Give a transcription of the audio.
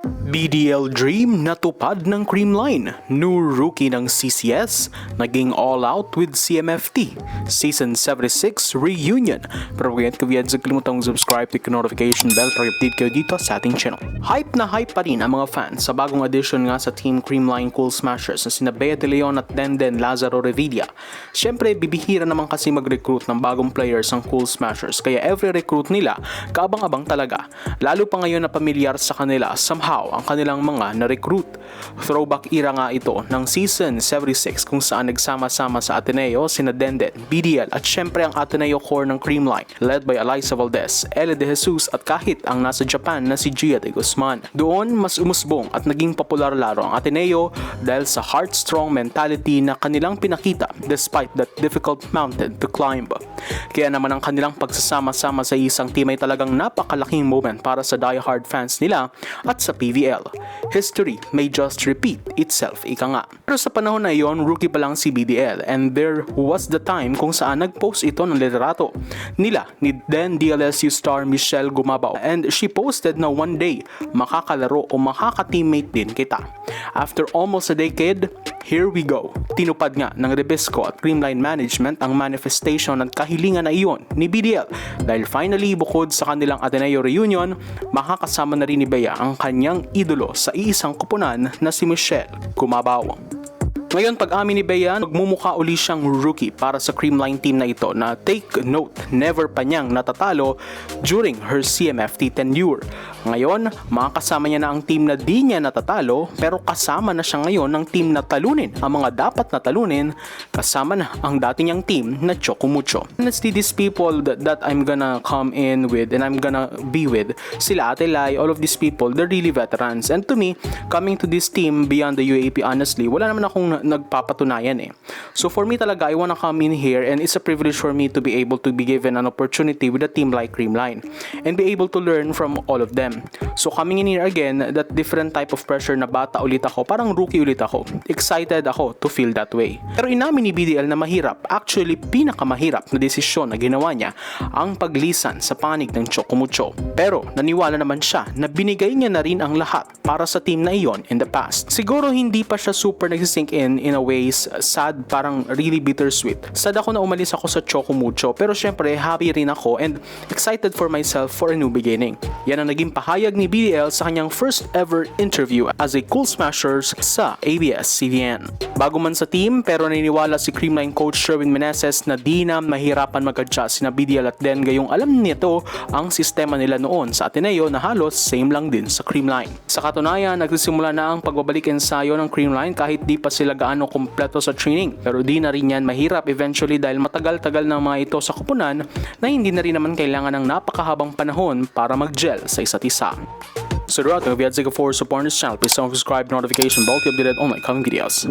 BDL Dream natupad ng Creamline. New rookie ng CCS, naging all-out with CMFT. Season 76 Reunion. Pero huwag kayong kalimutang subscribe, click notification bell para update kayo dito sa ating channel. Hype na hype pa rin ang mga fans sa bagong addition nga sa Team Creamline Cool Smashers na sina Bea De Leon at Denden Lazaro Revilla. Siyempre, bibihira naman kasi mag-recruit ng bagong players ang Cool Smashers, kaya every recruit nila kaabang-abang talaga. Lalo pa ngayon na pamilyar sa kanila somehow ang kanilang mga na-recruit. Throwback era nga ito ng Season 76 kung saan nagsama-sama sa Ateneo sina Denden, BDL at syempre ang Ateneo core ng Creamline led by Eliza Valdez, Ele De Jesus at kahit ang nasa Japan na si Gia De Guzman. Doon mas umusbong at naging popular laro ang Ateneo dahil sa heart-strong mentality na kanilang pinakita despite that difficult mountain to climb. Kaya naman ang kanilang pagsasama-sama sa isang team ay talagang napakalaking moment para sa diehard fans nila at sa PVL. History may just repeat itself, ika nga. Pero sa panahon na iyon, rookie pa lang si BDL and there was the time kung saan nag-post ito ng literato nila ni then DLSU star Michelle Gumabao, and she posted na one day makakalaro o makaka-teammate din kita. After almost a decade, here we go. Tinupad nga ng Rebisco at Creamline Management ang manifestation at kahilingan na iyon ni BDL dahil finally bukod sa kanilang Ateneo reunion, makakasama na rin ni Bea ang kanyang idolo sa iisang kupunan na si Michelle Gumabao. Ngayon, pag-amin ni Bea, magmumukha uli siyang rookie para sa Creamline team na ito na take note, never pa niyang natatalo during her CMFT tenure. Ngayon, makakasama niya na ang team na di niya natatalo pero kasama na siya ngayon ng team na talunin ang mga dapat na talunin, kasama na ang dati niyang team na Choco Mucho. Honestly, these people that I'm gonna come in with and I'm gonna be with, sila Ate Lai, all of these people, they're really veterans. And to me, coming to this team beyond the UAP, honestly, wala naman akong nagpapatunayan eh. So for me talaga, I wanna come in here and it's a privilege for me to be able to be given an opportunity with a team like Creamline and be able to learn from all of them. So coming in here again, that different type of pressure na bata ulit ako, parang rookie ulit ako. Excited ako to feel that way. Pero inamin ni BDL na mahirap, actually pinakamahirap na desisyon na ginawa niya ang paglisan sa panig ng Choco Mucho. Pero naniwala naman siya na binigay niya na rin ang lahat para sa team na iyon in the past. Siguro hindi pa siya super nagsisink in a ways, sad, parang really bittersweet. Sad ako na umalis ako sa Choco Mucho, pero syempre happy rin ako and excited for myself for a new beginning. Yan ang naging pahayag ni BDL sa kanyang first ever interview as a Cool Smashers sa ABS-CBN. Bago man sa team, pero naniniwala si Creamline coach Sherwin Meneses na di na mahirapan mag-adjust sina BDL at Den gayong alam nito ang sistema nila noon sa Ateneo na halos same lang din sa Creamline. Sa katunayan, nagsisimula na ang pagbabalik ensayo ng Creamline kahit di pa sila gaano kompleto sa training. Pero di na rin yan mahirap eventually dahil matagal-tagal na mga ito sa kupunan na hindi na rin naman kailangan ng napakahabang panahon para mag-gel sa isa't isa. So throughout, if you had to go for support this channel, please subscribe, notification bell to be updated on my coming videos.